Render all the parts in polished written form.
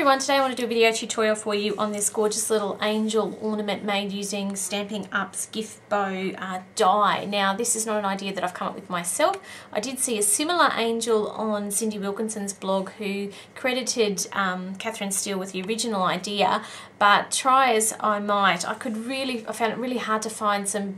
everyone, today I want to do a video tutorial for you on this gorgeous little angel ornament made using Stampin' Up's gift bow die. Now this is not an idea that I've come up with myself. I did see a similar angel on Cindy Wilkinson's blog who credited Catherine Steele with the original idea, but try as I might, I found it really hard to find some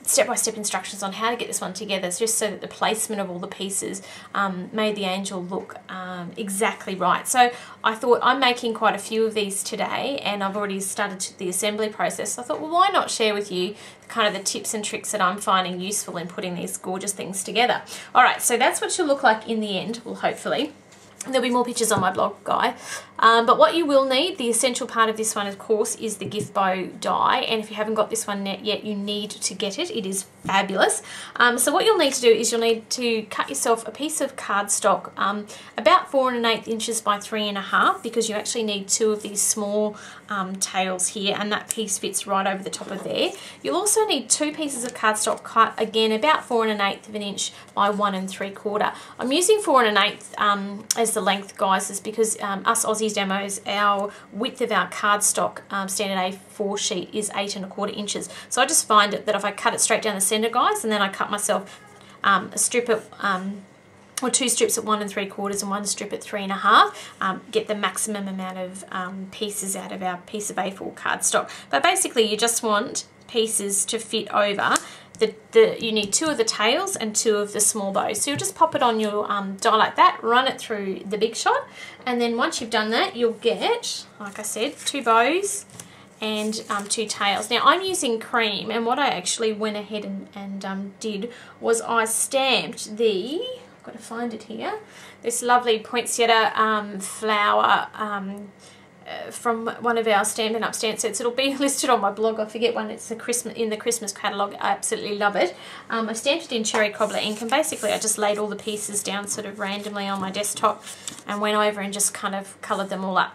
step-by-step instructions on how to get this one together, just so that the placement of all the pieces made the angel look exactly right. So I thought, I'm making quite a few of these today and I've already started the assembly process. So I thought, well, why not share with you kind of the tips and tricks that I'm finding useful in putting these gorgeous things together. Alright, so that's what she'll look like in the end, well, hopefully. There'll be more pictures on my blog, guy. But what you will need, the essential part of this one, of course, is the gift bow die. And if you haven't got this one yet, you need to get it. It is fabulous. So what you'll need to do is you'll need to cut yourself a piece of cardstock about 4 1/8 inches by 3 1/2, because you actually need two of these small tails here, and that piece fits right over the top of there. You'll also need two pieces of cardstock cut, again, about 4 1/8 inch by 1 3/4. I'm using 4 1/8 as the length, guys, is because us Aussies demos, our width of our cardstock standard A4 sheet is 8 1/4 inches. So I just find it that if I cut it straight down the center, guys, and then I cut myself a strip of or two strips at 1 3/4 and one strip at 3 1/2, get the maximum amount of pieces out of our piece of A4 cardstock. But basically you just want pieces to fit over. You need two of the tails and two of the small bows. So you'll just pop it on your die like that, run it through the Big Shot, and then once you've done that, you'll get, like I said, two bows and two tails. Now I'm using cream, and what I actually went ahead and did was I stamped I've got to find it here, this lovely poinsettia flower from one of our Stampin' Up stamp sets. It'll be listed on my blog. I forget when it's in the Christmas catalogue. I absolutely love it. I stamped it in cherry cobbler ink, and basically I just laid all the pieces down sort of randomly on my desktop and went over and just kind of coloured them all up.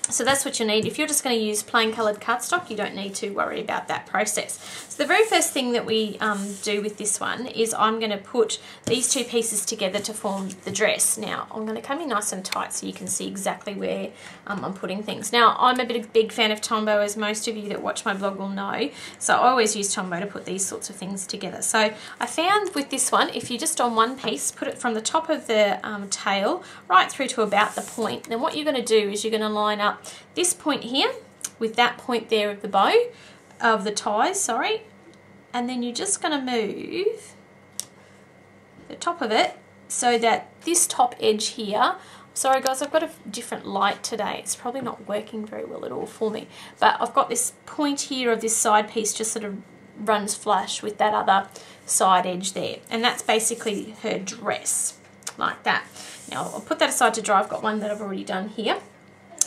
So that's what you need. If you're just going to use plain coloured cardstock, you don't need to worry about that process. So the very first thing that we do with this one is I'm going to put these two pieces together to form the dress. Now I'm going to come in nice and tight so you can see exactly where I'm putting things. Now I'm a big fan of Tombow, as most of you that watch my blog will know. So I always use Tombow to put these sorts of things together. So I found with this one, if you just on one piece, put it from the top of the tail right through to about the point, then what you're going to do is you're going to line up this point here with that point there of the bow, of the ties, sorry, and then you're just going to move the top of it so that this top edge here, sorry guys, I've got a different light today, it's probably not working very well at all for me, but I've got this point here of this side piece just sort of runs flush with that other side edge there, and that's basically her dress, like that. Now I'll put that aside to dry. I've got one that I've already done here.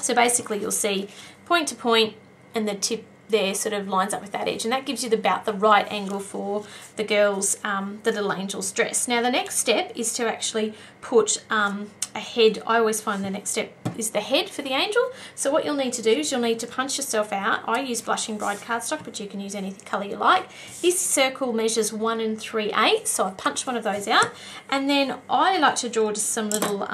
So basically you'll see point to point, and the tip there sort of lines up with that edge, and that gives you about the right angle for the girl's, the little angel's dress. Now the next step is to actually put a head. I always find the next step is the head for the angel. So what you'll need to do is you'll need to punch yourself out. I use Blushing Bride cardstock, but you can use any colour you like. This circle measures 1 3/8, so I've punched one of those out, and then I like to draw just some little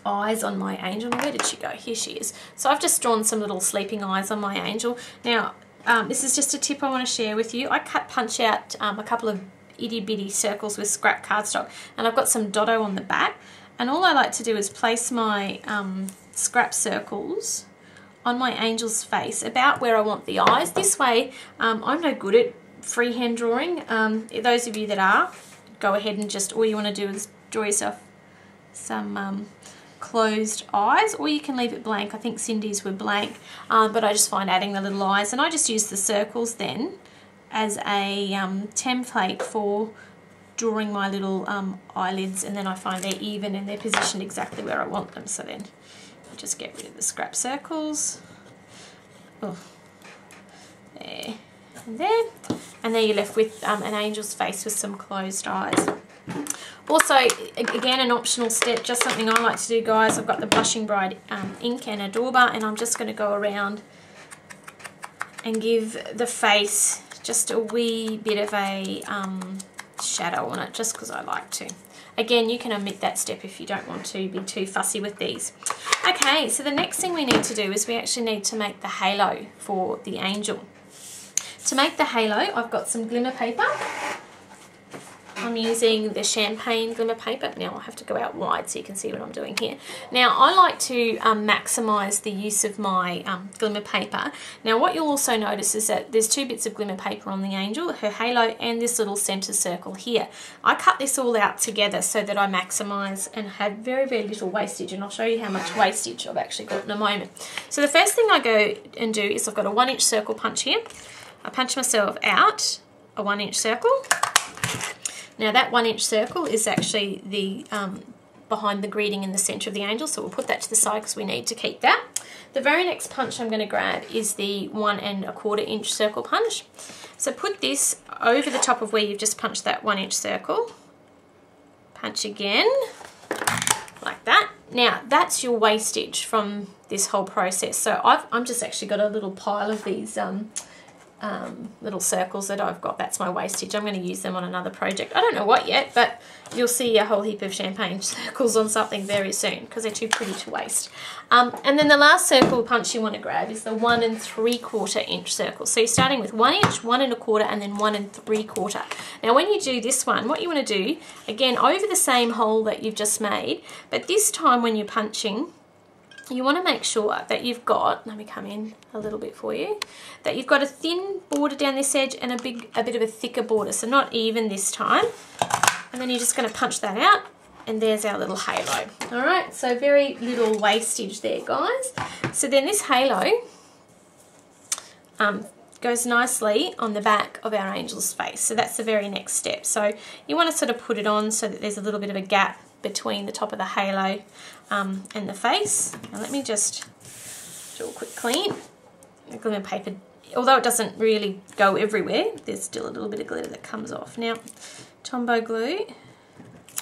eyes on my angel. Where did she go? Here she is. So I've just drawn some little sleeping eyes on my angel. Now this is just a tip I want to share with you. I punch out a couple of itty bitty circles with scrap cardstock, and I've got some dotto on the back, and all I like to do is place my scrap circles on my angel's face about where I want the eyes. This way I'm no good at freehand drawing. Those of you that are, go ahead and just, all you want to do is draw yourself some closed eyes, or you can leave it blank. I think Cindy's were blank, but I just find adding the little eyes, and I just use the circles then as a template for drawing my little eyelids, and then I find they're even and they're positioned exactly where I want them. So then I just get rid of the scrap circles. Oh, there and there, and then you're left with an angel's face with some closed eyes. Also, again, an optional step, just something I like to do, guys. I've got the Blushing Bride ink and a dauber, and I'm just going to go around and give the face just a wee bit of a shadow on it just because I like to. Again, you can omit that step if you don't want to be too fussy with these. Okay, so the next thing we need to do is we actually need to make the halo for the angel. To make the halo, I've got some glimmer paper. I'm using the champagne glimmer paper. Now I'll have to go out wide so you can see what I'm doing here. Now I like to maximise the use of my glimmer paper. Now what you'll also notice is that there's 2 bits of glimmer paper on the angel, her halo and this little centre circle here. I cut this all out together so that I maximise and have very, very little wastage, and I'll show you how much wastage I've actually got in a moment. So the first thing I go and do is I've got a 1-inch circle punch here. I punch myself out a 1-inch circle. Now that 1-inch circle is actually the behind the greeting in the centre of the angel, so we'll put that to the side because we need to keep that. The very next punch I'm going to grab is the 1 1/4 inch circle punch. So put this over the top of where you've just punched that 1-inch circle. Punch again, like that. Now that's your wastage from this whole process. So I'm just actually got a little pile of these little circles that I've got. That's my wastage. I'm going to use them on another project. I don't know what yet, but you'll see a whole heap of champagne circles on something very soon because they're too pretty to waste. And then the last circle punch you want to grab is the 1 3/4 inch circle. So you're starting with 1 inch, 1 1/4, and then 1 3/4. Now when you do this one, what you want to do, again, over the same hole that you've just made, but this time when you're punching, you want to make sure that you've got, let me come in a little bit for you, that you've got a thin border down this edge and a bit of a thicker border, so not even this time. And then you're just going to punch that out, and there's our little halo. All right, so very little wastage there, guys. So then this halo goes nicely on the back of our angel's face. So that's the very next step. So you want to sort of put it on so that there's a little bit of a gap between the top of the halo and the face. Now let me just do a quick clean. The glimmer paper, although it doesn't really go everywhere, there's still a little bit of glitter that comes off. Now, Tombow glue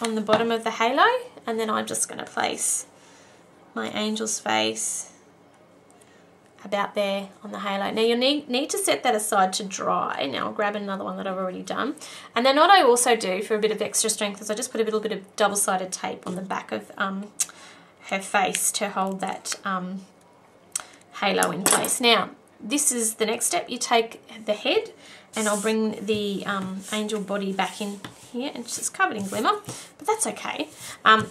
on the bottom of the halo, and then I'm just going to place my angel's face about there on the halo. Now you need to set that aside to dry. Now I'll grab another one that I've already done. And then what I also do for a bit of extra strength is I just put a little bit of double-sided tape on the back of her face to hold that halo in place. Now this is the next step. You take the head, and I'll bring the angel body back in here, and it's just covered in glimmer, but that's okay.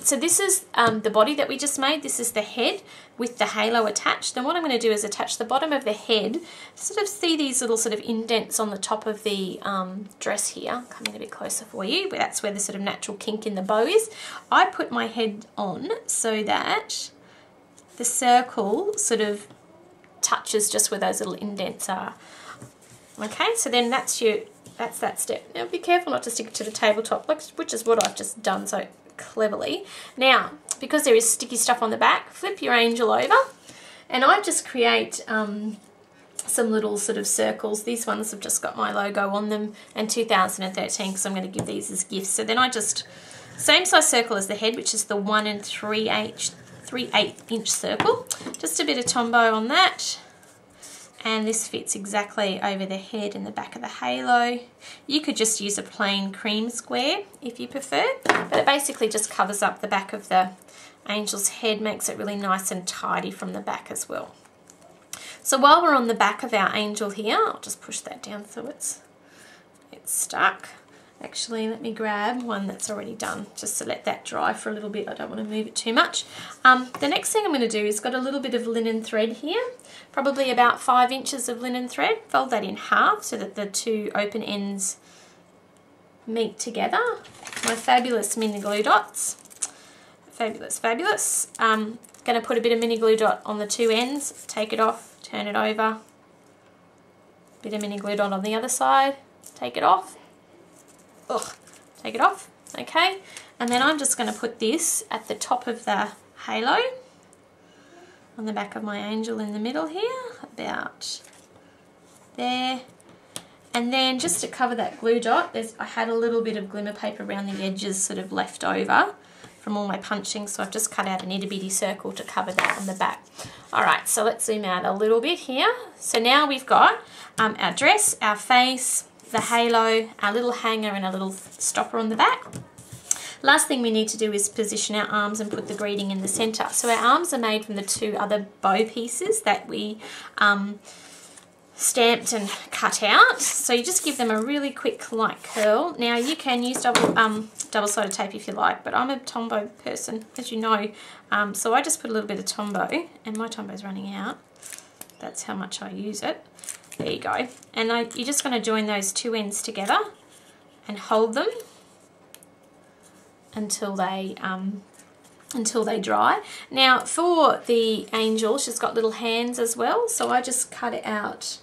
So this is the body that we just made. This is the head with the halo attached. Then what I'm going to do is attach the bottom of the head. Sort of see these little sort of indents on the top of the dress here. Come in a bit closer for you, but that's where the sort of natural kink in the bow is. I put my head on so that the circle sort of touches just where those little indents are. Okay, so then that's that step. Now be careful not to stick it to the tabletop, which is what I've just done so cleverly. Now, because there is sticky stuff on the back, flip your angel over, and I just create some little sort of circles. These ones have just got my logo on them, and 2013, because I'm going to give these as gifts. So then I just, same size circle as the head, which is the 1 3/8 inch circle. Just a bit of Tombow on that. And this fits exactly over the head and the back of the halo. You could just use a plain cream square if you prefer, but it basically just covers up the back of the angel's head, makes it really nice and tidy from the back as well. So while we're on the back of our angel here, I'll just push that down so it's stuck. Actually, let me grab one that's already done, just to let that dry for a little bit. I don't want to move it too much. The next thing I'm going to do is got a little bit of linen thread here, probably about 5 inches of linen thread. Fold that in half so that the two open ends meet together. My fabulous mini glue dots. Fabulous, fabulous. Going to put a bit of mini glue dot on the two ends, take it off, turn it over. Bit of mini glue dot on the other side, take it off. Take it off, okay, and then I'm just going to put this at the top of the halo on the back of my angel in the middle here, about there. And then just to cover that glue dot, I had a little bit of glimmer paper around the edges sort of left over from all my punching, so I've just cut out an itty bitty circle to cover that on the back. Alright, so let's zoom out a little bit here. So now we've got our dress, our face, the halo, our little hanger and a little stopper on the back. Last thing we need to do is position our arms and put the greeting in the center. So our arms are made from the 2 other bow pieces that we stamped and cut out. So you just give them a really quick light curl. Now you can use double-sided tape if you like, but I'm a Tombow person, as you know. So I just put a little bit of Tombow, and my Tombow's running out. That's how much I use it. There you go. And you're just going to join those 2 ends together and hold them until they dry. Now for the angel, she's got little hands as well, so I just cut it out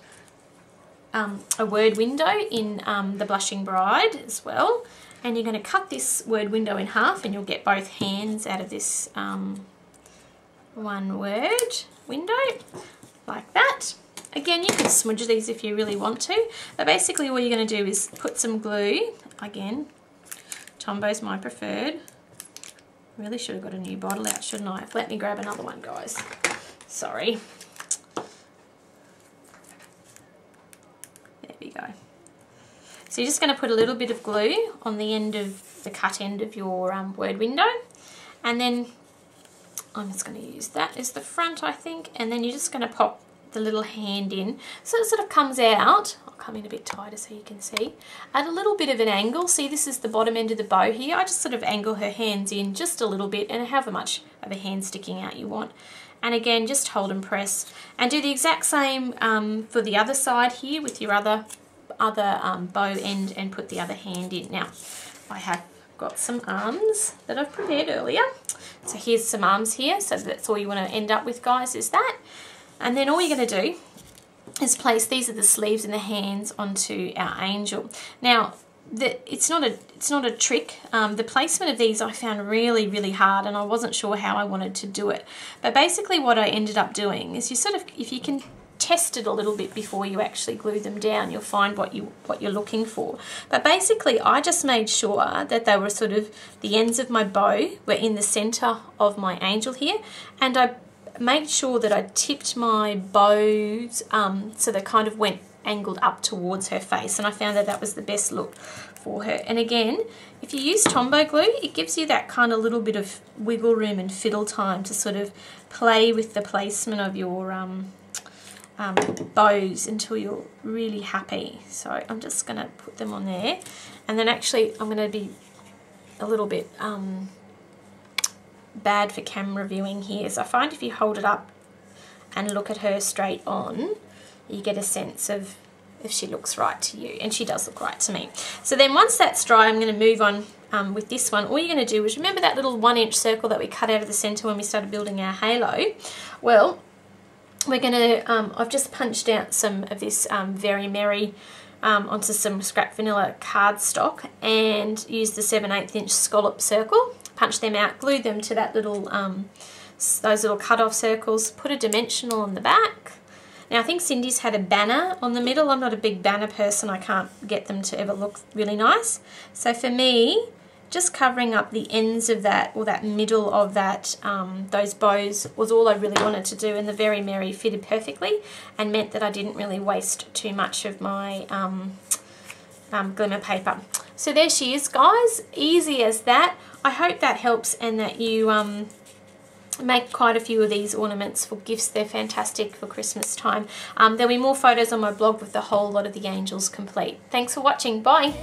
a word window in the Blushing Bride as well, and you're going to cut this word window in half and you'll get both hands out of this one word window like that. Again, you can smudge these if you really want to, but basically all you're going to do is put some glue. Again, Tombow's my preferred. Really should have got a new bottle out, shouldn't I? Let me grab another one, guys. Sorry. There we go. So you're just going to put a little bit of glue on the end of the cut end of your word window, and then I'm just going to use that as the front, I think, and then you're just going to pop the little hand in so it sort of comes out. I'll come in a bit tighter so you can see, at a little bit of an angle. See, this is the bottom end of the bow here. I just sort of angle her hands in just a little bit, and however much of a hand sticking out you want. And again, just hold and press, and do the exact same for the other side here with your other bow end, and put the other hand in. Now I have got some arms that I've prepared earlier, so here's some arms here. So that's all you want to end up with, guys, is that. And then all you're going to do is place, these are the sleeves and the hands, onto our angel. Now it's not a trick. The placement of these I found really, really hard, and I wasn't sure how I wanted to do it. But basically what I ended up doing is, you sort of, if you can test it a little bit before you actually glue them down, you'll find what you're looking for. But basically I just made sure that they were sort of, the ends of my bow were in the center of my angel here, and I made sure that I tipped my bows so they kind of went angled up towards her face, and I found that that was the best look for her. And again, if you use Tombow glue, it gives you that kind of little bit of wiggle room and fiddle time to sort of play with the placement of your bows until you're really happy. So I'm just going to put them on there, and then actually I'm going to be a little bit bad for camera viewing here. So I find if you hold it up and look at her straight on, you get a sense of if she looks right to you, and she does look right to me. So then once that's dry, I'm going to move on with this one. All you're going to do is, remember that little 1-inch circle that we cut out of the center when we started building our halo? Well, we're going to, I've just punched out some of this Very Merry onto some scrap vanilla cardstock, and used the 7/8 inch scallop circle. Punch them out, glue them to that little, those little cut-off circles, put a dimensional on the back. Now I think Cindy's had a banner on the middle. I'm not a big banner person. I can't get them to ever look really nice. So for me, just covering up the ends of that, or that middle of that, those bows, was all I really wanted to do, and the Very Merry fitted perfectly and meant that I didn't really waste too much of my glimmer paper. So there she is, guys, easy as that. I hope that helps, and that you make quite a few of these ornaments for gifts. They're fantastic for Christmas time. There'll be more photos on my blog with the whole lot of the angels complete. Thanks for watching. Bye.